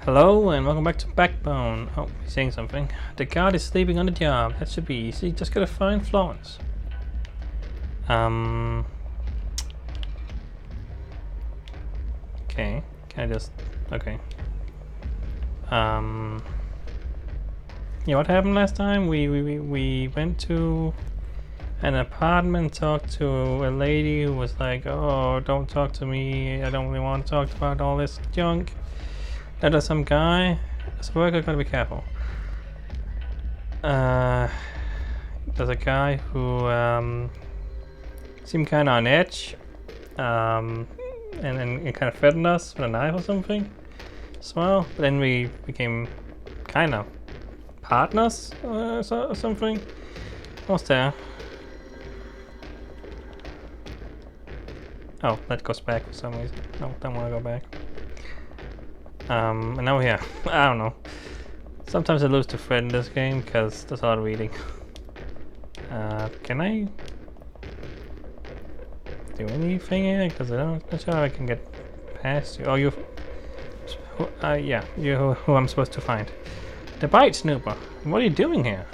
Hello and welcome back to Backbone. Oh, he's saying something. The guard is sleeping on the job. That should be easy. Just gotta find Florence. Okay. Can I just... Okay. Yeah, what happened last time? We went to an apartment, talked to a lady who was like, oh, don't talk to me. I don't really want to talk about all this junk. Then there's some guy. As a worker, gotta be careful. There's a guy who seemed kind of on edge, and then it kind of threatened us with a knife or something as well. But then we became kind of partners or something. What's there? Oh, that goes back for some reason. No, don't want to go back. And now we're here. I don't know. Sometimes I lose to thread in this game because there's a lot of reading. Can I do anything here? Because I'm not sure I can get past you. Oh, you. Yeah, you're who I'm supposed to find. The Bite Snooper. What are you doing here?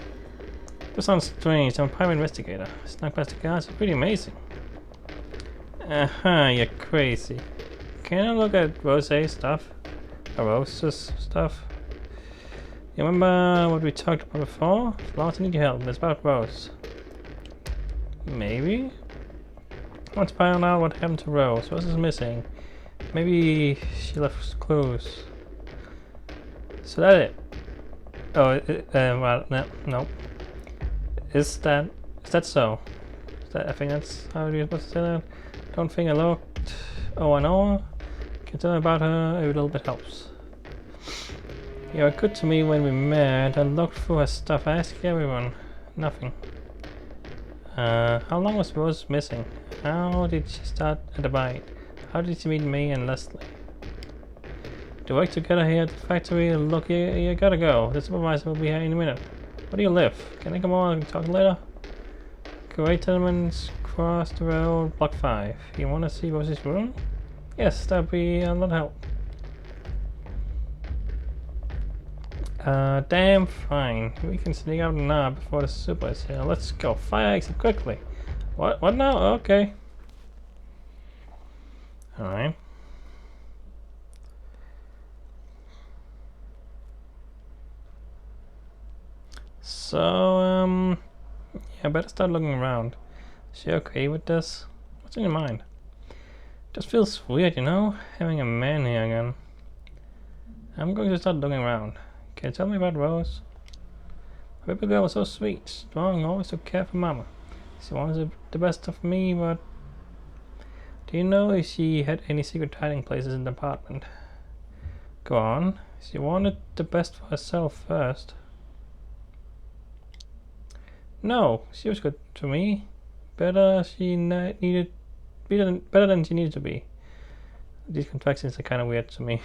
This sounds strange. I'm a private investigator. Snuck past the guards. It's pretty amazing. You're crazy. Can I look at Rose's stuff? Or Rose's stuff? You remember what we talked about before? Florence, I need your help. It's about Rose. Maybe? Let's find out what happened to Rose. Rose is missing. Maybe she left clues. So that's it. Oh, well, no. Is that so? I think that's how you're supposed to say that. Don't think I looked. Oh, I know her. Can tell me about her. Every little bit helps. You were good to me when we met. I looked through her stuff. I asked everyone. Nothing. How long was Rose missing? How did she start at the Bite? How did she meet me and Leslie? To work together here at the factory. Look, you gotta go. The supervisor will be here in a minute. Where do you live? Can I come on and talk later? Great tenements, cross the road, block 5. You wanna see Rose's room? Yes, that'd be a lot of help. Damn fine. We can sneak out now before the super is here. Let's go. Fire exit quickly. What now? Okay. Alright. So, yeah, I better start looking around. Is she okay with this? What's in your mind? Just feels weird, you know? Having a man here again. I'm going to start looking around. Can you tell me about Rose? My baby girl was so sweet, strong, always took care for Mama. She wanted the best of me, but... Do you know if she had any secret hiding places in the apartment? Go on. She wanted the best for herself first. No, she was good to me. Better than she needed to be. These contractions are kind of weird to me.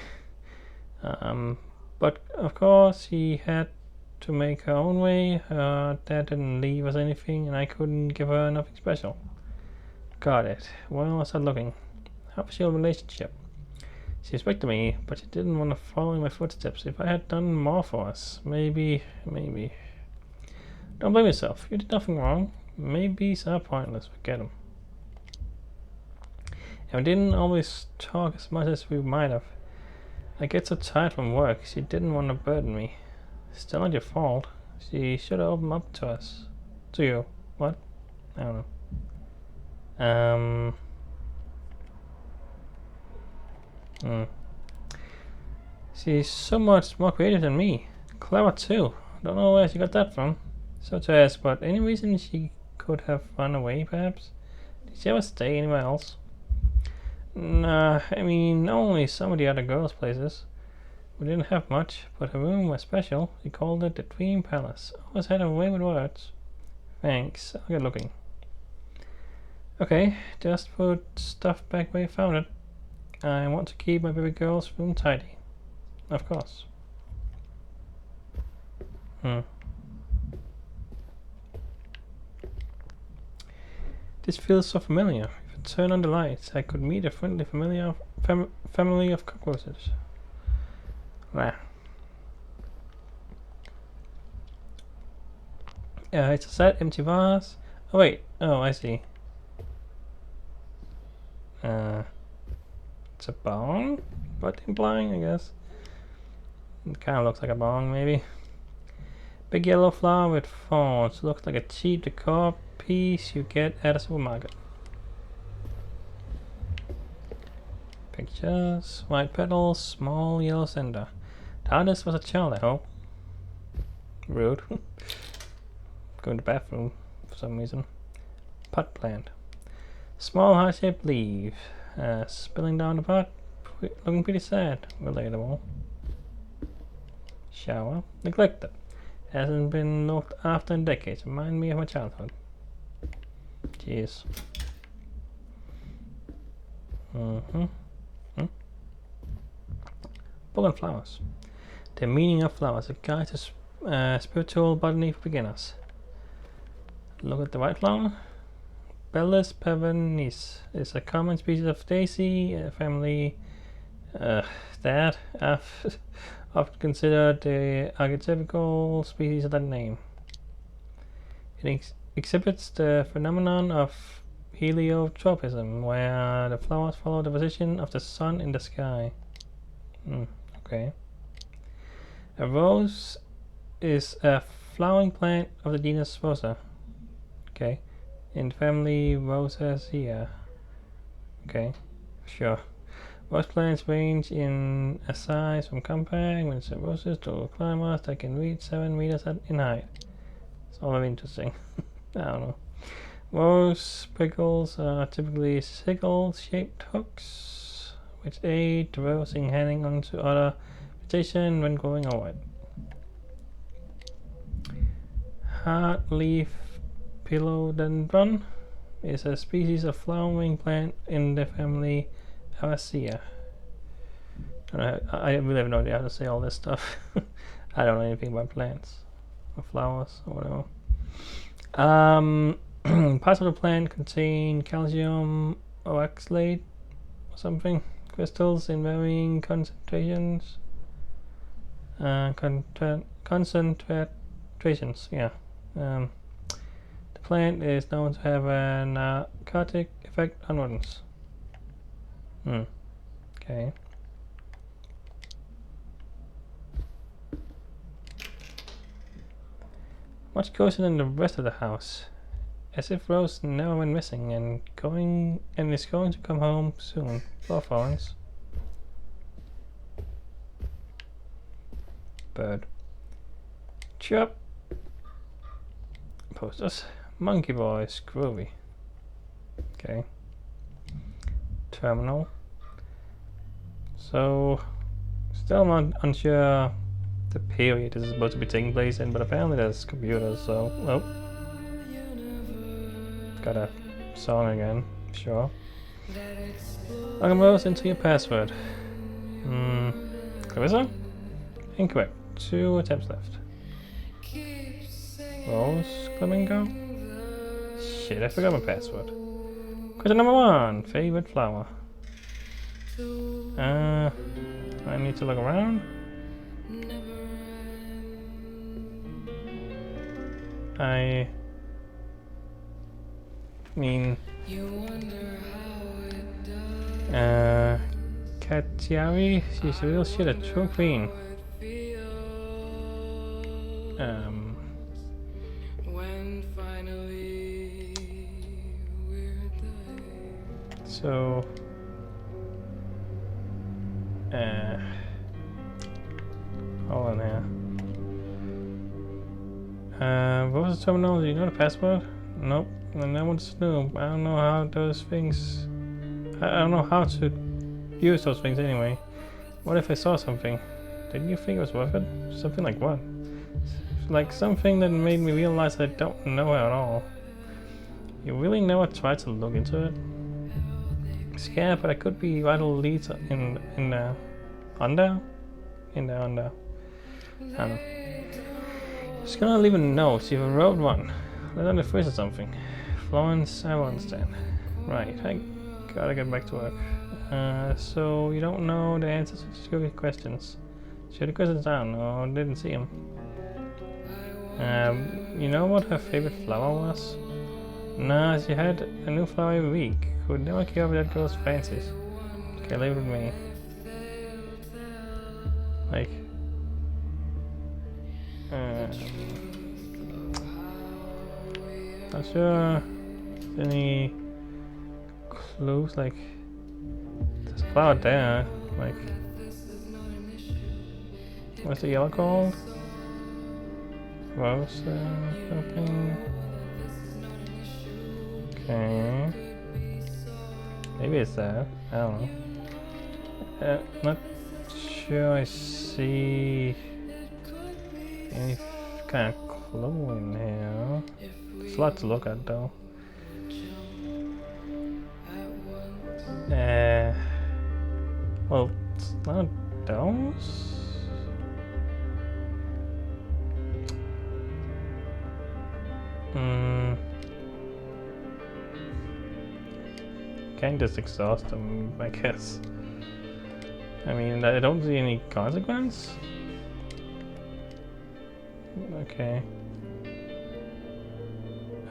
But of course she had to make her own way. Her dad didn't leave us anything and I couldn't give her nothing special. Got it. Well, I started looking. How was your relationship? She respected me, but she didn't want to follow in my footsteps. If I had done more for us, maybe. Don't blame yourself. You did nothing wrong. Maybes are pointless. Forget them. And we didn't always talk as much as we might have. I get so tired from work. She didn't want to burden me. Still not your fault. She should have opened up to us. To you. What? I don't know. She's so much more creative than me. Clever too. Don't know where she got that from. So to ask, but any reason she could have run away, perhaps? Did she ever stay anywhere else? Nah, I mean, only some of the other girls' places. We didn't have much, but her room was special. She called it the Dream Palace. Always had a way with words. Thanks, I'll get looking. Okay, just put stuff back where you found it. I want to keep my baby girl's room tidy. Of course. This feels so familiar. If I turn on the lights, I could meet a friendly family of cockroaches. Wow. It's a set empty vase. Oh wait. Oh, I see. It's a bong, but implying, I guess. It kind of looks like a bong, maybe. Big yellow flower with thorns. Looks like a cheap decor piece you get at a supermarket. Pictures, white petals, small yellow center. The artist was a child, I hope. Rude. Going to the bathroom for some reason. Pot plant. Small heart-shaped leaf. Spilling down the pot. Looking pretty sad. Relatable. Shower. Neglected. Hasn't been looked after in decades. Remind me of my childhood. Jeez. Book on flowers. The meaning of flowers. A guide to spiritual botany for beginners. Look at the white flower. Bellus perennis is a common species of daisy, family that often considered the archetypical species of that name. It exhibits the phenomenon of heliotropism, where the flowers follow the position of the sun in the sky. Okay. A rose is a flowering plant of the genus Rosa. Okay. In family Rosaceae. Okay, sure. Rose plants range in a size from compact miniature roses to climbers that can reach 7 meters in height. It's all very interesting. I don't know. Rose prickles are typically sickle-shaped hooks, which aid the rose in hanging onto other vegetation when growing over it. Hardleaf Philodendron is a species of flowering plant in the family Araceae. I really have no idea how to say all this stuff. I don't know anything about plants or flowers or whatever. Parts of the plant contain calcium oxalate or something, crystals in varying concentrations. Concentrations, yeah. The plant is known to have a narcotic effect on rodents. Okay. Much closer than the rest of the house, as if Rose never went missing and is going to come home soon. Poor Florence. Bird. Chirp. Posters. Monkey Boys. Groovy. Okay. Terminal. So, still not unsure the period this is supposed to be taking place in, but apparently there's computers, so, oh. Got a song again, sure. Log Rose into your password. Clarissa? Incorrect. 2 attempts left. Rose Flamingo? Shit, I forgot my password. Question number 1. Favorite flower. I need to look around. I mean, Katiari, she's a real shit, a true queen. So, hold on here. What was the terminal? Do you know the password? Nope. And that one's new. I don't know how those things. I don't know how to use those things anyway. What if I saw something? Didn't you think it was worth it? Something like what? Like something that made me realize I don't know at all. You really never tried to look into it? Scared, but I could be vital leads in the under. I don't know. Just gonna leave a note. You wrote one. Let on the fridge or something. Florence, I will understand. Right, I gotta get back to work. So you don't know the answers to your questions. Should have gotten down. No, didn't see him. You know what her favorite flower was? Nah, she had a new flower every week. Could never keep up with that girl's fancies. Okay, leave it with me. Like, not sure any clues. Like, there's a flower there. Like, what's the yellow called? Rose, something. Okay. Maybe it's that. I don't know. Not sure I see any kind of clue in here. There's a lot to look at though. Well, it's not those. Can't just exhaust them, I guess. I mean, I don't see any consequence. Okay.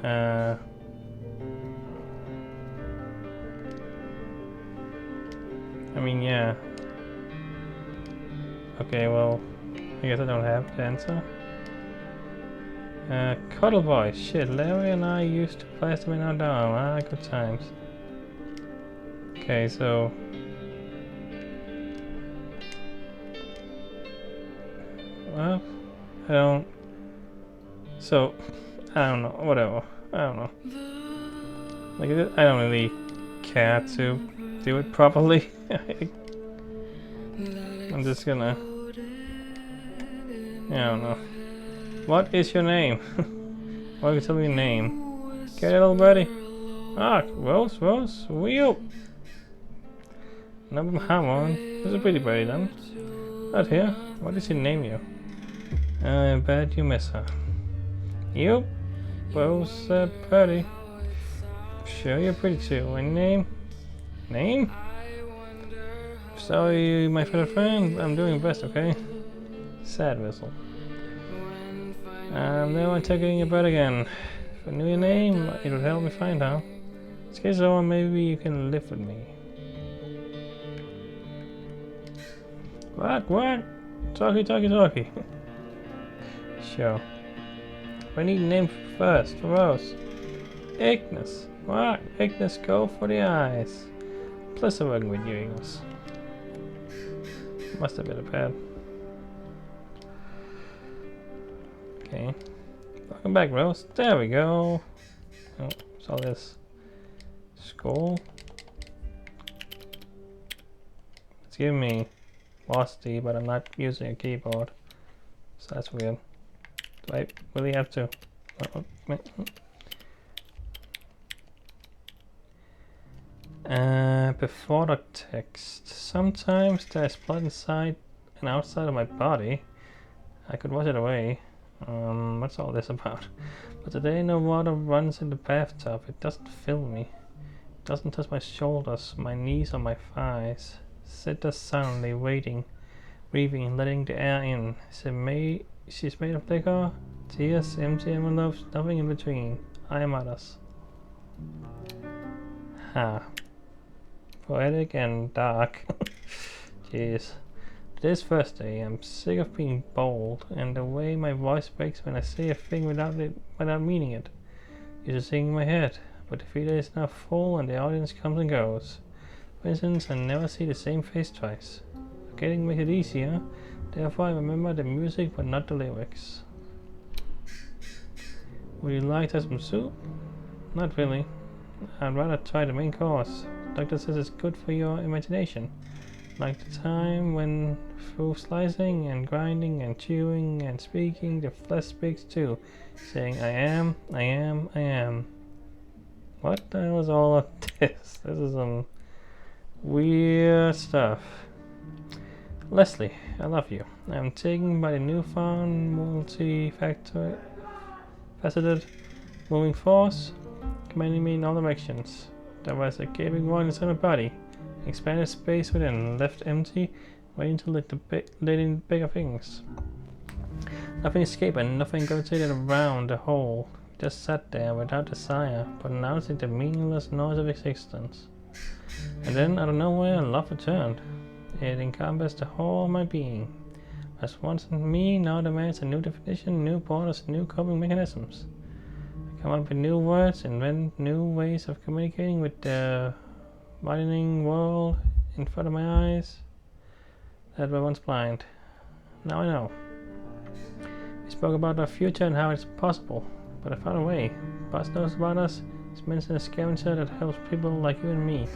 I mean, yeah. Okay, well, I guess I don't have the answer. Cuddle Boy. Shit, Larry and I used to plaster in our dorm. Ah, good times. Okay, so... Well, I don't... So, I don't know, whatever. I don't know. Like, I don't really care to do it properly. I'm just gonna... I don't know. What is your name? Why don't you tell me your name? Okay, little birdie. Ah, Rose, wheel. Number Hammond. It's a pretty birdie then. Not here. What does he name you? I bet you miss her. You? Rose, birdie. Sure, you're pretty too. And name? Name? Sorry, my fellow friend. I'm doing best, okay? Sad whistle. Now I'm taking your butt again. If I knew your name, it would help me find out. In case so, maybe you can live with me. What? Talkie. Sure. I need a name first, for Rose. Ignis. What? Ignis, go for the eyes. Pleasure working with you, Ignis. Must have been a bad. Okay. Welcome back, Rose. There we go. Oh, saw this. Skull. It's giving me velocity, but I'm not using a keyboard. So that's weird. Do I really have to? Before the text. Sometimes there's blood inside and outside of my body. I could wash it away. What's all this about? But today no water runs in the bathtub. It doesn't fill me. It doesn't touch my shoulders, my knees or my thighs. Sit there silently, waiting, breathing, letting the air in. She's made of liquor, tears, empty envelopes, nothing in between. I am others. Ha. Poetic and dark. Jeez. Today's Thursday. I'm sick of being bold and the way my voice breaks when I say a thing without meaning it. Used to sing in my head, but the theater is now full and the audience comes and goes. For instance, I never see the same face twice. Forgetting makes it easier, therefore I remember the music but not the lyrics. Would you like to have some soup? Not really. I'd rather try the main course. Doctor says it's good for your imagination. Like the time when through slicing and grinding and chewing and speaking, the flesh speaks too, saying I am. What the hell is all of this? This is some weird stuff. Leslie, I love you. I'm taken by the newfound multi-faceted moving force, commanding me in all directions. There was a gaping void inside my body, expanded space within, left empty, waiting to look leading bigger things. Nothing escaped and nothing gravitated around the hole. Just sat there without desire, but announcing the meaningless noise of existence. And then, out of nowhere, love returned. It encompassed the whole of my being. As once in me, now demands a new definition, new borders, new coping mechanisms. I come up with new words, invent new ways of communicating with the widening world in front of my eyes that were once blind. Now I know. We spoke about our future and how it's possible, but I found a way. Buzz knows about us. He's mentioned a scavenger that helps people like you and me.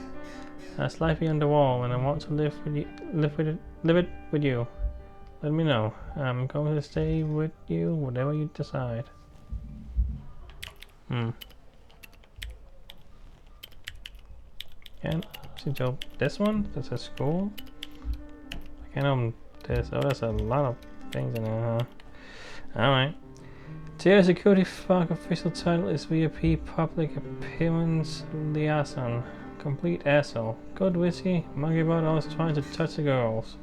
That's life beyond the wall, and I want to live it with you. Let me know. I'm going to stay with you, whatever you decide. And see, so this one, that's a school. I can't open this. Oh, there's a lot of things in there, huh? Alright. Tier security fog official title is VIP public appearance liaison. Complete asshole. Good whiskey, monkey butt, always trying to touch the girls.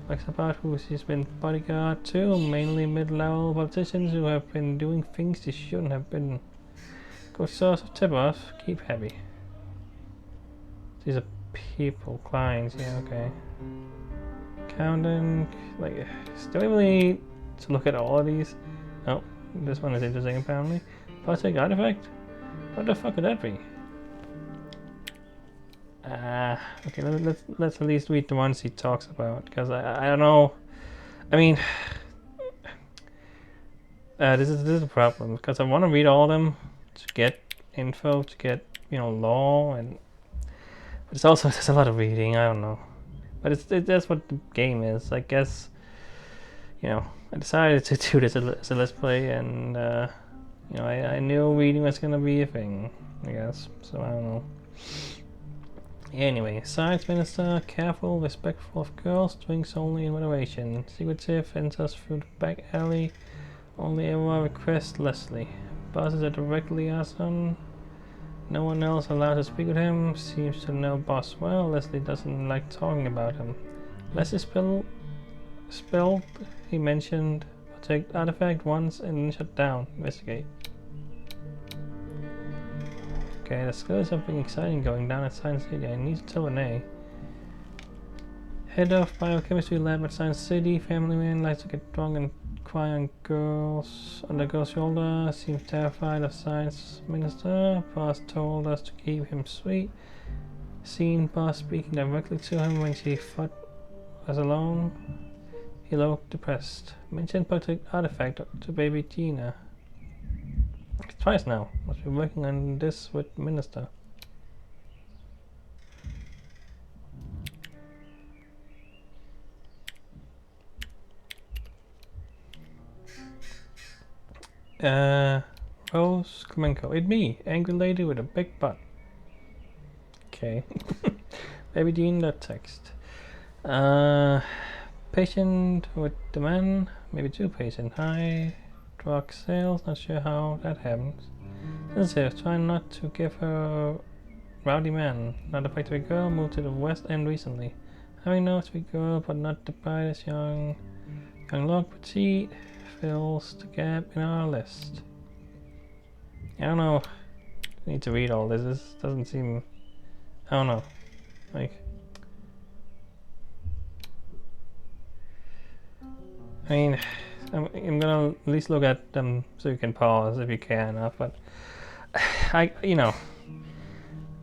Likes about who she's been bodyguard to, mainly mid-level politicians who have been doing things they shouldn't have been. Good source of tip-off, keep happy. These are people, clients, yeah, okay. Counting, like, still really need to look at all of these. Oh, this one is interesting apparently. Plastic artifact? What the fuck could that be? Okay, let's at least read the ones he talks about, because I don't know. I mean, this is a problem, because I want to read all of them to get info, to get, you know, lore, and but it's also, there's a lot of reading, I don't know. But that's what the game is, I guess. You know, I decided to do this as a let's play, and you know, I knew reading was gonna be a thing, I guess, so I don't know. Anyway, science minister, careful, respectful of girls, drinks only in moderation, secretive, enters through the back alley, only ever request Leslie. Bosses are directly liaison, no one else allowed to speak with him, seems to know boss well, Leslie doesn't like talking about him. Leslie spelled, he mentioned, protect artifact once and then shut down, investigate. Okay, there's clearly something exciting going down at Science City. I need to tell Renee. Head of biochemistry lab at Science City. Family man likes to get drunk and cry on the girl's shoulder. Seems terrified of science minister. Boss told us to keep him sweet. Seen boss speaking directly to him when she thought was alone. He looked depressed. Mentioned protect artifact to baby Gina. Twice now. Must be working on this with Minister. Rose Klemenko. It's me, angry lady with a big butt. Okay. Baby Dean, that text. Patient with demand. Maybe two patient. Hi. Drug sales, not sure how that happens. Sensitive, trying not to give her rowdy man. Not a factory girl, moved to the West End recently. Having no sweet girl, but not the brightest young look, petite, fills the gap in our list. I don't know. I need to read all this. This doesn't seem. I don't know. Like. I mean. I'm gonna at least look at them so you can pause if you can, but you know,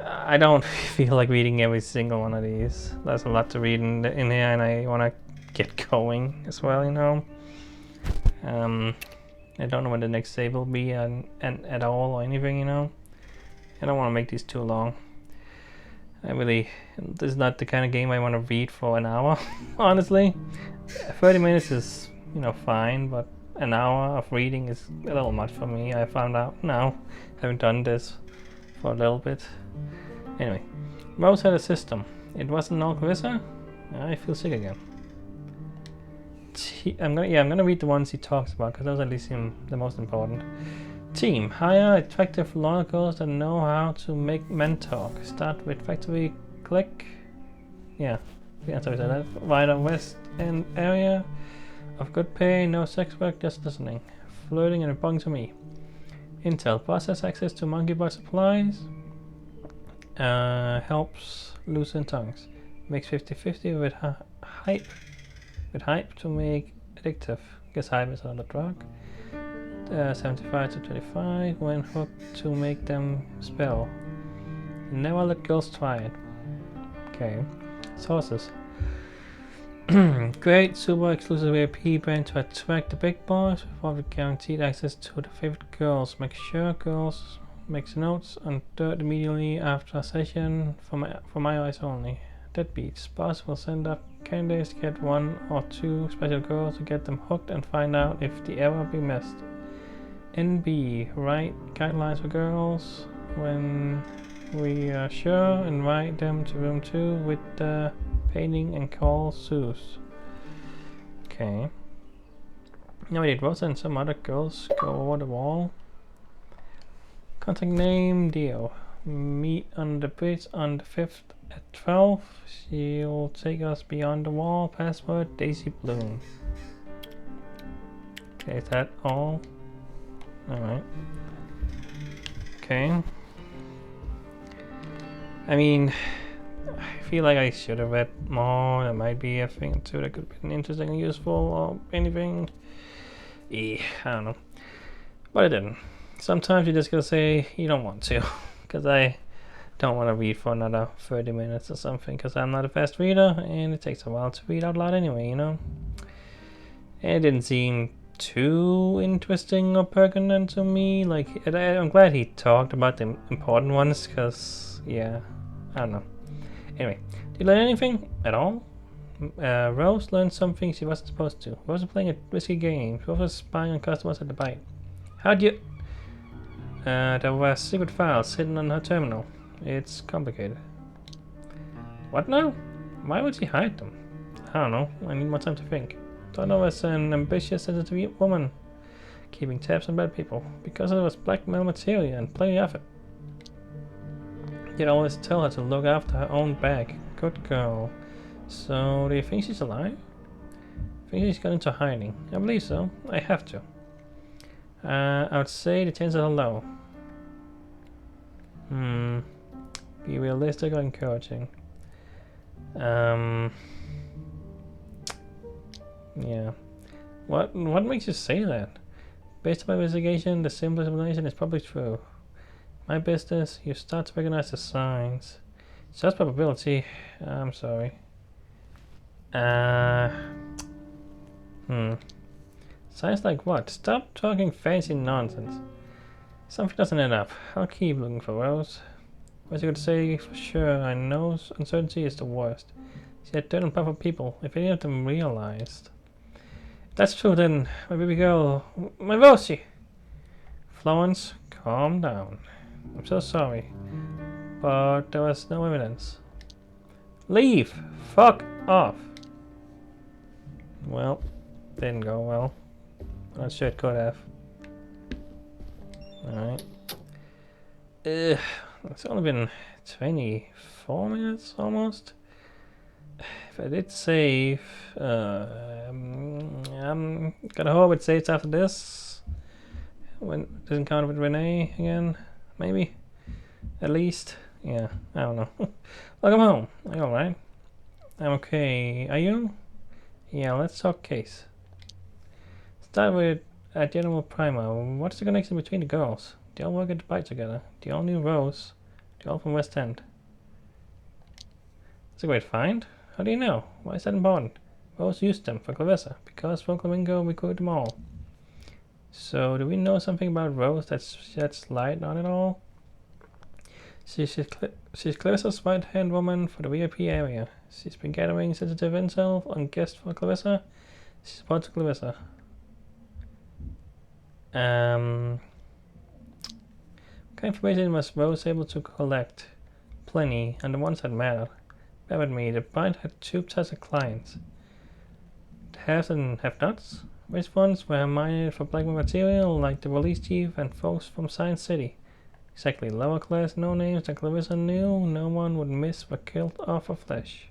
I don't feel like reading every single one of these. There's a lot to read in here, and I want to get going as well, you know. I don't know when the next save will be, and at all or anything, you know. I don't want to make these too long. This is not the kind of game I want to read for an hour, honestly. 30 minutes is, you know, fine, but an hour of reading is a little much for me. I found out now, having done this for a little bit. Anyway, Rose had a system. It wasn't all charisma. I feel sick again. I'm gonna read the ones he talks about, because those at least seem the most important. Team, hire attractive loyal girls that know how to make men talk. Start with factory click. Yeah, Yeah, sorry, so that wider West End area of good pay, no sex work, just listening. Flirting and reporting to me. Intel, process access to monkey bar supplies. Helps loosen tongues. Makes 50-50 with hype. With hype to make addictive. Guess hype is another drug. 75 to 25 when hooked to make them spell. Never let girls try it. Okay. Sources. Great super exclusive VIP brand to attract the big boys with guaranteed access to the favorite girls. Make sure girls makes notes on dirt immediately after a session for my eyes only. Deadbeats. Boss will send up candidates to get one or two special girls to get them hooked and find out if they ever be missed. NB. Write guidelines for girls. When we are sure, invite them to room 2 with the painting and call Zeus. Okay. Now we did Rosa and some other girls go over the wall. Contact name Dio. Meet on the bridge on the 5th at 12. She'll take us beyond the wall. Password Daisy Bloom. Okay, is that all? Alright. Okay. I mean, I feel like I should have read more. There might be a thing or two that could have been interesting and useful or anything. I don't know. But I didn't. Sometimes you just gotta say you don't want to. Because I don't want to read for another 30 minutes or something. Because I'm not a fast reader and it takes a while to read out loud anyway, you know? And it didn't seem too interesting or pertinent to me. Like, I'm glad he talked about the important ones. Because, yeah, I don't know. Anyway, did you learn anything at all? Rose learned something she wasn't supposed to. Rose was playing a risky game. Rose was spying on customers at the bite. How'd you... there were secret files hidden on her terminal. It's complicated. What now? Why would she hide them? I don't know. I need more time to think. Donna was an ambitious, sensitive woman, keeping tabs on bad people. Because it was blackmail material and plenty of it. You'd always tell her to look after her own bag. Good girl. So, do you think she's alive? I think she's got into hiding. I believe so. I have to. I would say the chances are low. Be realistic or encouraging? Yeah. What makes you say that? Based on my investigation, the simple explanation is probably true. My business, you start to recognize the signs. It's just probability. I'm sorry. Signs like what? Stop talking fancy nonsense. Something doesn't add up. I'll keep looking for Rose. What's you could say for sure? I know uncertainty is the worst. She had dirt on proper people, if any of them realized. If that's true, then my baby girl, my Rosie. Florence, calm down. I'm so sorry, but there was no evidence. Leave! Fuck off! Well, didn't go well. I'm not sure it could have. Alright. It's only been 24 minutes almost. If I did save, I'm gonna hope it saves after this. When it doesn't count with Renee again, maybe. At least, yeah. I don't know. Welcome home. Are you alright? I'm okay. Are you? Yeah. Let's talk case. Start with a general primer. What's the connection between the girls? They all work at the bite together. They all knew Rose. They all from West End. It's a great find. How do you know? Why is that important? Rose used them for Clarissa, because from Flamingo we recruited them all. So, do we know something about Rose that sheds light on it all? She's Clarissa's right-hand woman for the VIP area. She's been gathering sensitive intel on guests for Clarissa. She's about to Clarissa. What kind of information was Rose able to collect? Plenty, and the ones that mattered. Bear with me, the bride had two types of clients. The haves and have-nots. Which ones were mined for blackmail material, like the release chief and folks from Science City. Exactly, lower class no names that Clarissa knew no one would miss were killed off for flesh.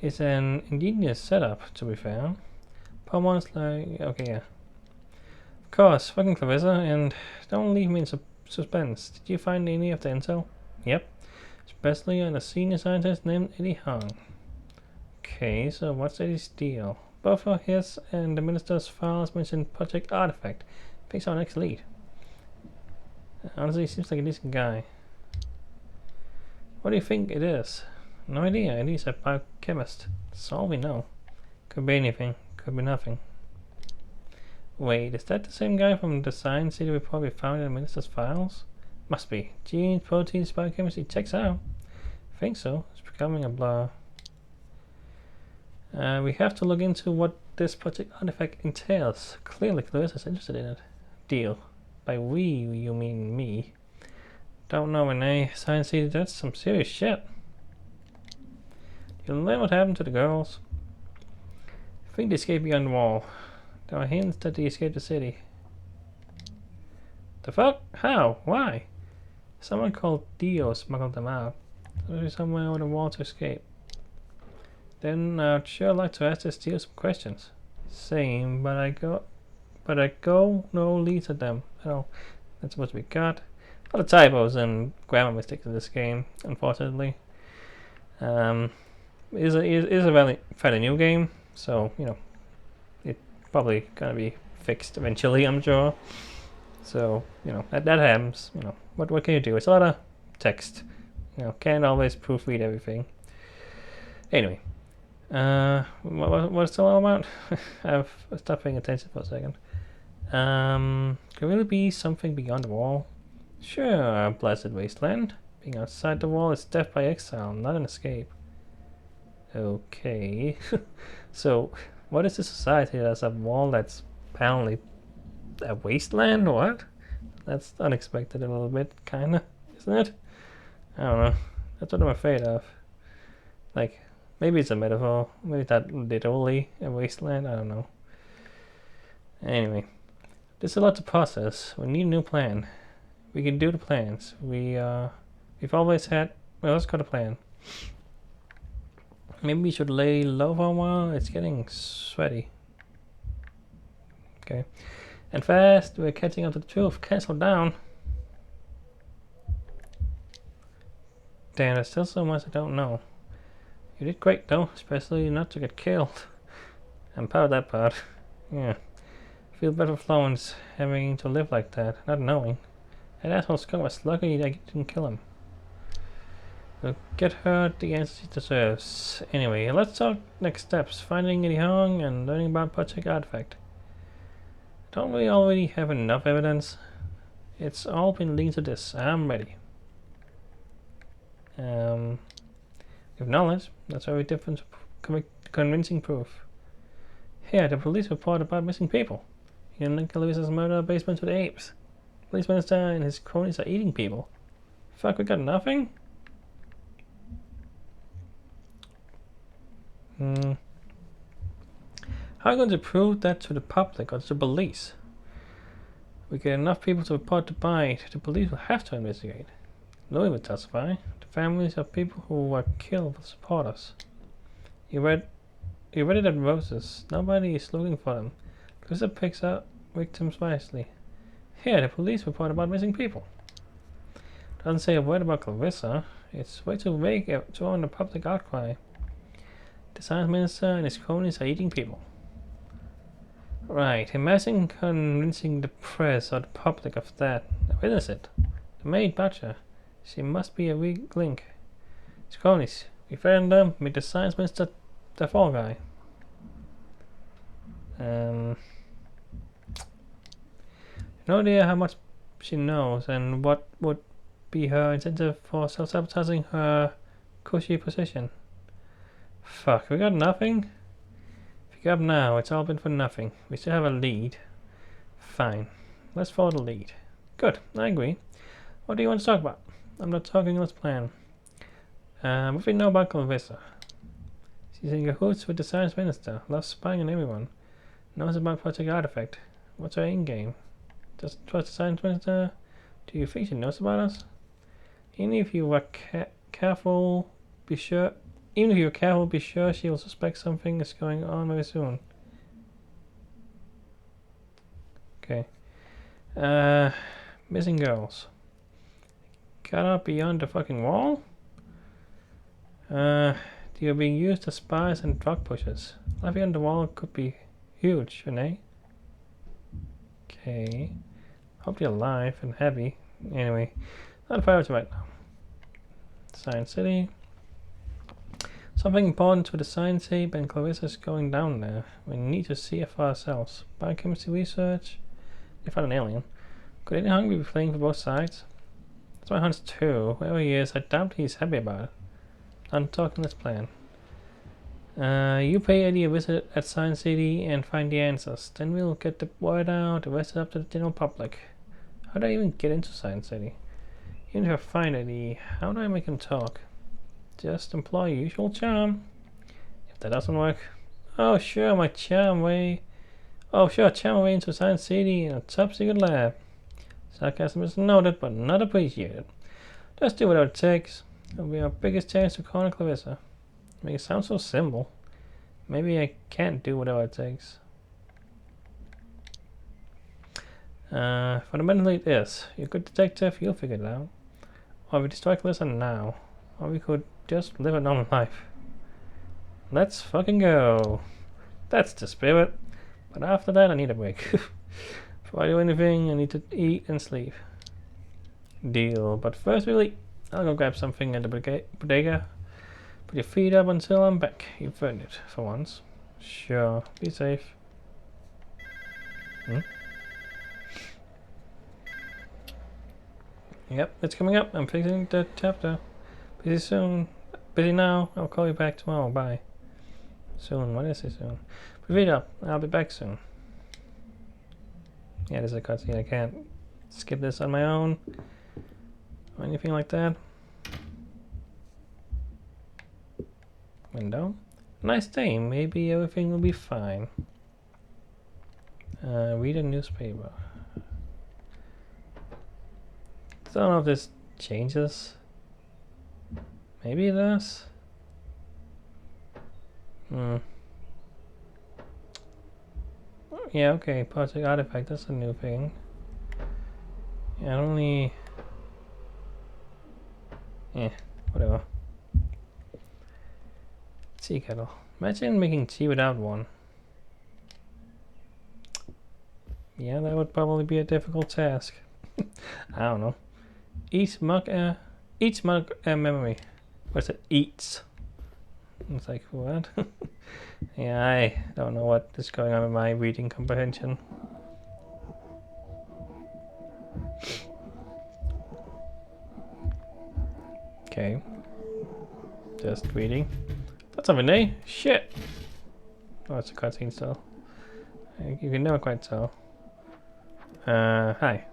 It's an ingenious setup, to be fair. Poemon's like, okay, yeah. Of course, fucking Clarissa, and don't leave me in suspense. Did you find any of the intel? Yep. Especially on a senior scientist named Eddie Hong. Okay, so what's Eddie's deal? Both of his and the minister's files mention Project Artifact. Picks our next lead. Honestly, he seems like a decent guy. What do you think it is? No idea. Eddie's a biochemist. That's all we know. Could be anything. Could be nothing. Wait, is that the same guy from the Science City report we found in the minister's files? Must be. Genes, proteins, biochemistry. Checks out. I think so. It's becoming a blur. We have to look into what this Project Artifact entails. Clearly, Clarissa's interested in it. Deal. By we, you mean me. Don't know, Renee. Science City, that's some serious shit. You learn what happened to the girls? I think they escaped beyond the wall. There are hints that they escaped the city. The fuck? How? Why? Someone called Dio smuggled them out. There's somewhere over the wall to escape. Then I'd sure like to ask this Dio some questions. Same, but I go no leads at them. Oh, that's supposed to be cut. A lot of typos and grammar mistakes in this game, unfortunately. It is a fairly new game, so you know it's probably gonna be fixed eventually, I'm sure. So you know that happens. You know what can you do? It's a lot of text. You know, can't always proofread everything. Anyway, what's it all about? I've stopped paying attention for a second. Could really be something beyond the wall? Sure, a blessed wasteland. Being outside the wall is death by exile, not an escape. Okay. So, what is the society that has a wall that's apparently a wasteland? What? That's unexpected a little bit, kinda, isn't it? I don't know. That's what I'm afraid of. Like, maybe it's a metaphor. Maybe that literally a wasteland. I don't know. Anyway, there's a lot to process. We need a new plan. We can do the plans. We've always had. Well, let's go to plan. Maybe we should lay low for a while. It's getting sweaty. Okay, and fast. We're catching up to the truth. Cancel down. Damn, there's still so much I don't know. You did great though, especially not to get killed. I'm proud of that part. Yeah. I feel better for Florence having to live like that, not knowing. That asshole skunk was lucky I didn't kill him. We'll get her the answer she deserves. Anyway, let's talk next steps. Finding Eddie Hong and learning about Project Artifact. Don't we already have enough evidence? It's all been linked to this. I'm ready. With knowledge, that's very different from convincing proof. Here, the police report about missing people. You can link Clarissa's murder basement to the apes. Police minister and his cronies are eating people. Fuck, we got nothing? How are you going to prove that to the public or to the police? We get enough people to report the bite. The police will have to investigate. Louis will testify. The families of people who were killed will support us. You read it at Roses. Nobody is looking for them. Clarissa picks up victims wisely. Here, the police report about missing people. Doesn't say a word about Clarissa. It's way too vague to own the public outcry. The science minister and his cronies are eating people. Right, imagine convincing the press or the public of that. Witness it. The maid Butcher. She must be a weak link. His cronies. We threaten them, make the science minister the fall guy. No idea how much she knows and what would be her incentive for self-sabotaging her cushy position. Fuck, we got nothing? If you give up now, it's all been for nothing. We still have a lead. Fine. Let's follow the lead. Good, I agree. What do you want to talk about? I'm not talking, let's plan. What do we know about Clarissa? She's in cahoots with the science minister, loves spying on everyone, knows about Project Artifact. What's her in-game? Just trust the science minister? Do you think she knows about us? Even if you were careful, be sure. Even if you're careful, be sure she will suspect something is going on very soon. Okay. Missing girls. Got up beyond the fucking wall? You're being used as spies and drug pushers. Life beyond the wall could be huge, Renee. Okay. Hope you're alive and heavy. Anyway, not a priority right now. Science City. Something important to the science ape and Clarissa is going down there. We need to see it for ourselves. Biochemistry research. They found an alien. Could any hungry be playing for both sides? That's my hunch too. Wherever he is, I doubt he's happy about it. I'm talking this plan. You pay Eddie a visit at Science City and find the answers. Then we'll get the word out, the rest is up to the general public. How do I even get into Science City? Even if I find Eddie, how do I make him talk? Just employ usual charm. If that doesn't work, oh sure, my charm way. Oh sure, charm way into Science City in a top secret lab. Sarcasm is noted, but not appreciated. Just do whatever it takes. It'll be our biggest chance to corner Clarissa. Make it sound so simple. Maybe I can't do whatever it takes. Fundamentally it is. You're a good detective, you'll figure it out. Or we destroy Clarissa now. Or we could just live a normal life. Let's fucking go. That's the spirit. But after that I need a break. Before I do anything, I need to eat and sleep. Deal. But first really, I'll go grab something at the bodega. Put your feet up until I'm back. You've earned it for once. Sure. Be safe. Yep, it's coming up. I'm fixing the chapter. Busy soon. Busy now. I'll call you back tomorrow. Bye. Soon. What is it soon? Put your feet up. I'll be back soon. Yeah, there's a cutscene. I can't skip this on my own. Or anything like that. Window. Nice day. Maybe everything will be fine. Read a newspaper. I don't know if this changes. Maybe it does. Yeah, okay. Project Artifact. That's a new thing. Yeah, only. Yeah, whatever. Tea kettle. Imagine making tea without one. Yeah, that would probably be a difficult task. I don't know. Each mug memory. What's it? Eats. It's like, what? Yeah, I don't know what is going on with my reading comprehension. Okay. Just reading. That's a Renee. Shit! Oh, it's a cutscene still. You can never quite tell. Hi.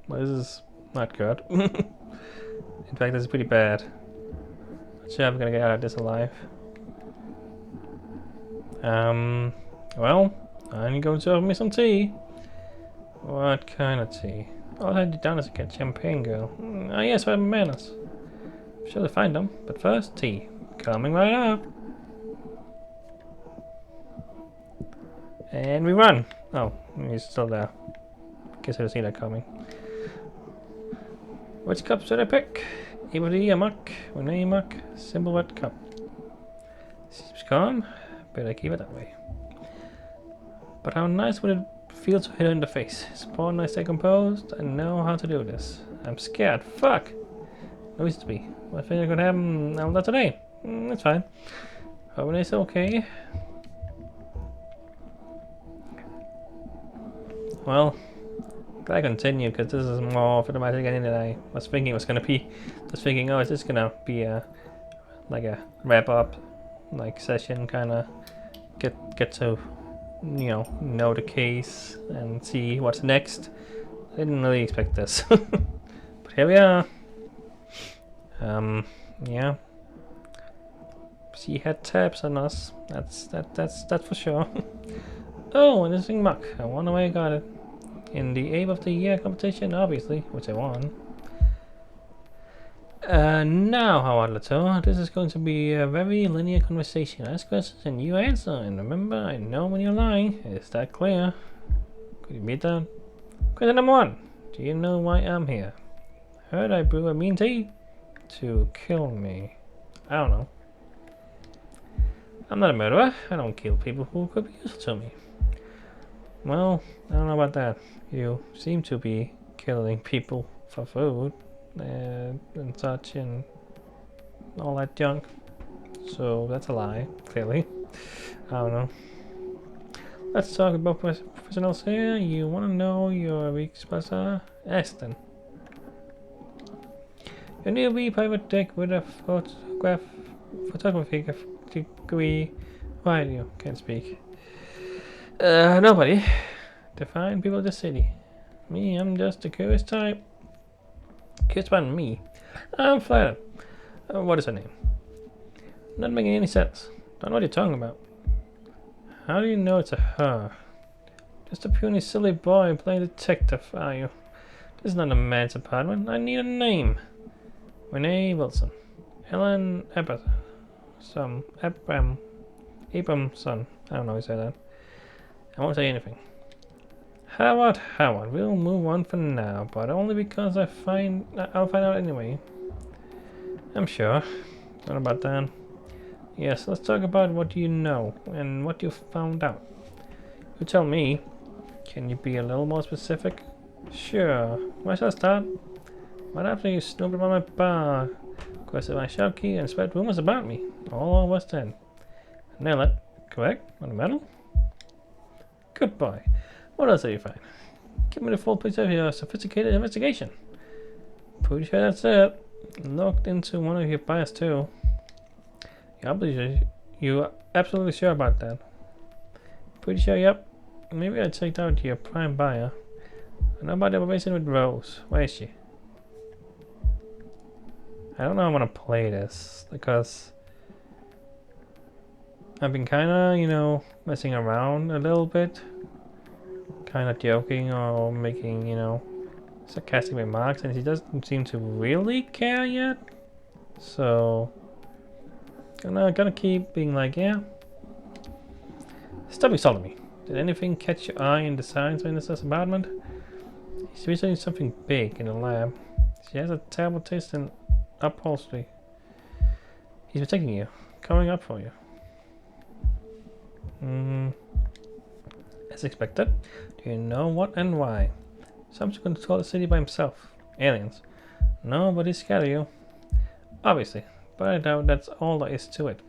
Well, this is not good. In fact, this is pretty bad. Not sure I'm gonna get out of this alive. Well, I need to go and serve me some tea. What kind of tea? All I had done is get champagne, girl. Ah, yes, I have manners. I'm sure to find them, but first, tea. Coming right up. And we run. Oh, he's still there. Guess I didn't see that coming. Which cup should I pick? Ebony Amok, Renee Amok, simple wet cup. Seems calm, better keep it that way. But how nice would it feel to hit her in the face? It's important I stay composed. I know how to do this. I'm scared. Fuck! No reason to be. What thing could happen? Not today. That's fine. Hope it's okay. Well, I continue because this is more dramatic than I was thinking it was gonna be. I was thinking, oh, it's just gonna be a like a wrap up, like session, kind of get to know the case and see what's next. I didn't really expect this, but here we are. Yeah. She had tabs on us. That's for sure. Oh, an interesting muck. I wonder where I got it. In the Ape of the Year competition, obviously, which I won. Now, Howard Lato, this is going to be a very linear conversation. I ask questions and you answer. And remember, I know when you're lying. Is that clear? Could you beat that? Question number 1. Do you know why I'm here? Heard I brew a mean tea? To kill me. I don't know. I'm not a murderer. I don't kill people who could be useful to me. Well, I don't know about that. You seem to be killing people for food and such and all that junk. So that's a lie, clearly. I don't know. Let's talk about professionals here. You want to know your weak spots are? Ask them. Your newbie private deck with a photography degree. Why do you can't speak? Nobody. Define people of the city. Me, I'm just a curious type. Curious about me. I'm flattered. What is her name? Not making any sense. Don't know what you're talking about. How do you know it's a her? Just a puny silly boy playing detective, are you? This is not a man's apartment. I need a name. Renee Wilson. Helen Abramson. I don't know how you say that. I won't say anything. Howard, we'll move on for now, but only because I'll find out anyway. I'm sure. What about that? Yes, let's talk about what you know and what you found out. You tell me. Can you be a little more specific? Sure. Where shall I start? Right after you snooped around my bar, requested my shop key, and spread rumors about me. All over West End. Nail it. Correct? On the medal? Good boy. What else did you find? Give me the full picture of your sophisticated investigation. Pretty sure that's it. Looked into one of your buyers too. You're absolutely sure about that? Pretty sure, yep. Maybe I checked out your prime buyer. I know about the operation with Rose. Where is she? I don't know how I want to play this because I've been kind of, messing around a little bit. Kind of joking or making, sarcastic remarks, and he doesn't seem to really care yet. So, I'm gonna keep being like, yeah. Stop insulting me. Did anything catch your eye in the signs in this apartment? He's researching something big in the lab. She has a terrible taste in upholstery. He's protecting you, coming up for you. As expected. Do you know what and why? Someone's going to control the city by himself. Aliens. No, but he's scared of you. Obviously, but I doubt that's all there is to it.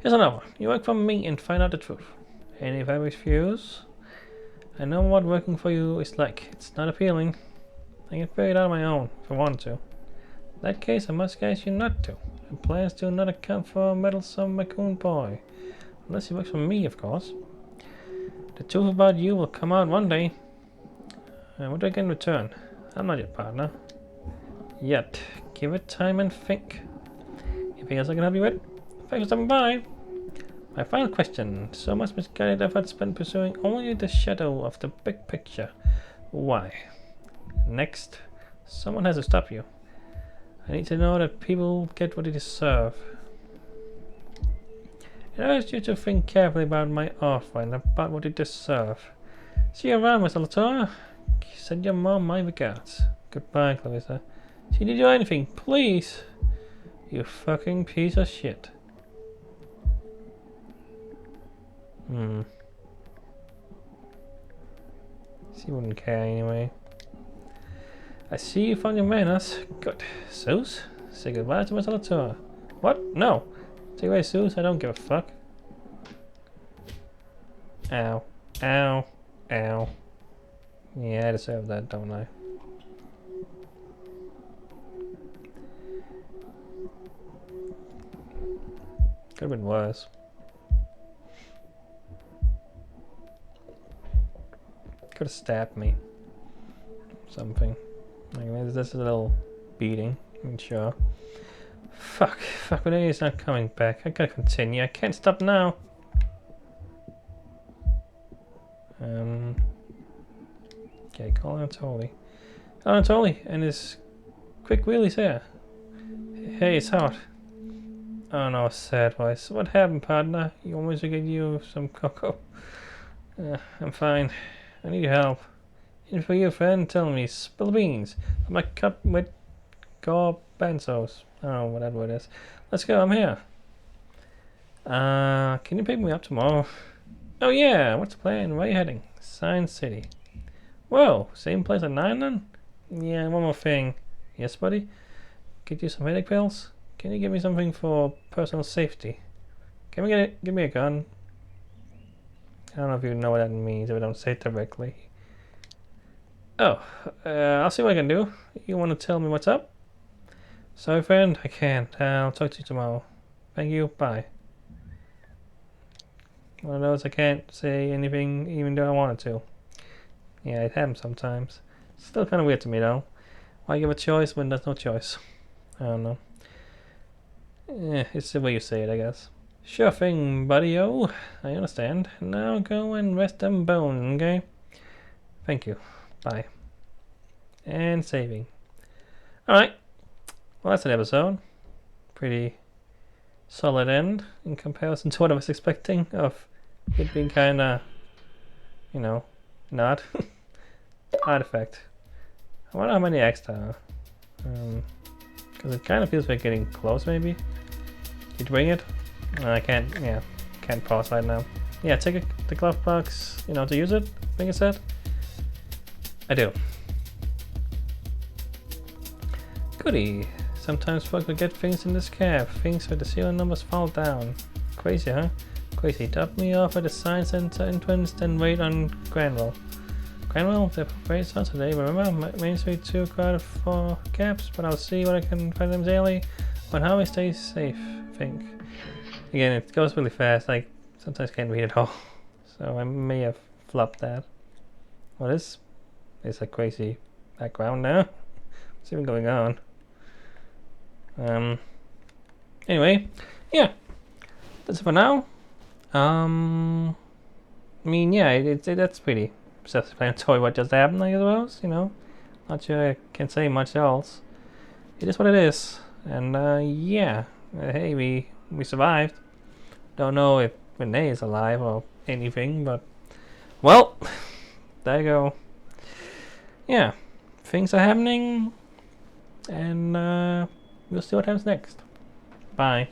Here's another one. You work for me and find out the truth. And if I refuse, I know what working for you is like. It's not appealing. I can figure it out on my own if I want to. In that case, I must ask you not to. And plans do not account for a meddlesome raccoon boy. Unless he works for me, of course. The truth about you will come out one day. And what do I get in return? I'm not your partner. Yet. Give it time and think. Anything else I can help you with? Thanks for stopping by. My final question. So much misguided effort spent pursuing only the shadow of the big picture. Why? Next. Someone has to stop you. I need to know that people get what they deserve. I urge you to think carefully about my offer and about what you deserve. See you around, Mr. Latour. Send your mom my regards. Goodbye, Clarissa. She did you anything, please. You fucking piece of shit. She wouldn't care anyway. I see you found your manners. Good. Zeus, say goodbye to Mr. Latour. What? No. Take away, Zeus. I don't give a fuck. Ow. Ow. Ow. Yeah, I deserve that, don't I? Could have been worse. Could have stabbed me. Something. Like maybe this is a little beating. I'm sure. Fuck. Fuck, but he's not coming back. I gotta continue. I can't stop now. Okay, call Anatoly. Anatoly and his quick wheelies here. Hey, it's hot. Oh no, sad voice. What happened, partner? You want me to get you some cocoa? I'm fine. I need your help. And for you, friend, tell me, spill the beans. My cup with garbanzos. I don't know what that word is. Let's go, I'm here. Can you pick me up tomorrow? Oh yeah, what's the plan? Where are you heading? Science City. Whoa, same place at 9 then? Yeah, one more thing. Yes, buddy? Get you some headache pills? Can you give me something for personal safety? Can we give me a gun? I don't know if you know what that means if I don't say it directly. Oh, I'll see what I can do. You want to tell me what's up? Sorry, friend, I can't. I'll talk to you tomorrow. Thank you, bye. One of those I can't say anything even though I wanted to. Yeah, it happens sometimes. Still kind of weird to me though. Why give a choice when there's no choice? I don't know. It's the way you say it, I guess. Sure thing, buddy-o. I understand. Now go and rest them bones, okay? Thank you. Bye. And saving. Alright. Well, that's an episode. Pretty solid end in comparison to what I was expecting of it being kinda, you know, not. Artifact. I wonder how many extra. Because it kind of feels like getting close, maybe. You bring it? I can't, yeah, can't pause right now. Yeah, take the glove box, you know, to use it, I think it said. I do. Goody. Sometimes folks will get things in this cab, things where the serial numbers fall down. Crazy, huh? Crazy. Drop me off at the science center entrance, then wait on Granville. Granville, the parade starts today, remember? Main Street 2 crowded for cabs, but I'll see what I can find them daily. On how we stay safe, I think. Again, it goes really fast, like, sometimes can't read it all. So I may have flopped that. What is? There's a crazy background now. What's even going on? Anyway, yeah. That's it for now. I mean, yeah, that's pretty self-explanatory what just happened, I suppose, you know. Not sure I can say much else. It is what it is. And, yeah. Hey, we survived. Don't know if Renee is alive or anything, but... Well, there you go. Yeah. Things are happening. And, we'll see what happens next. Bye.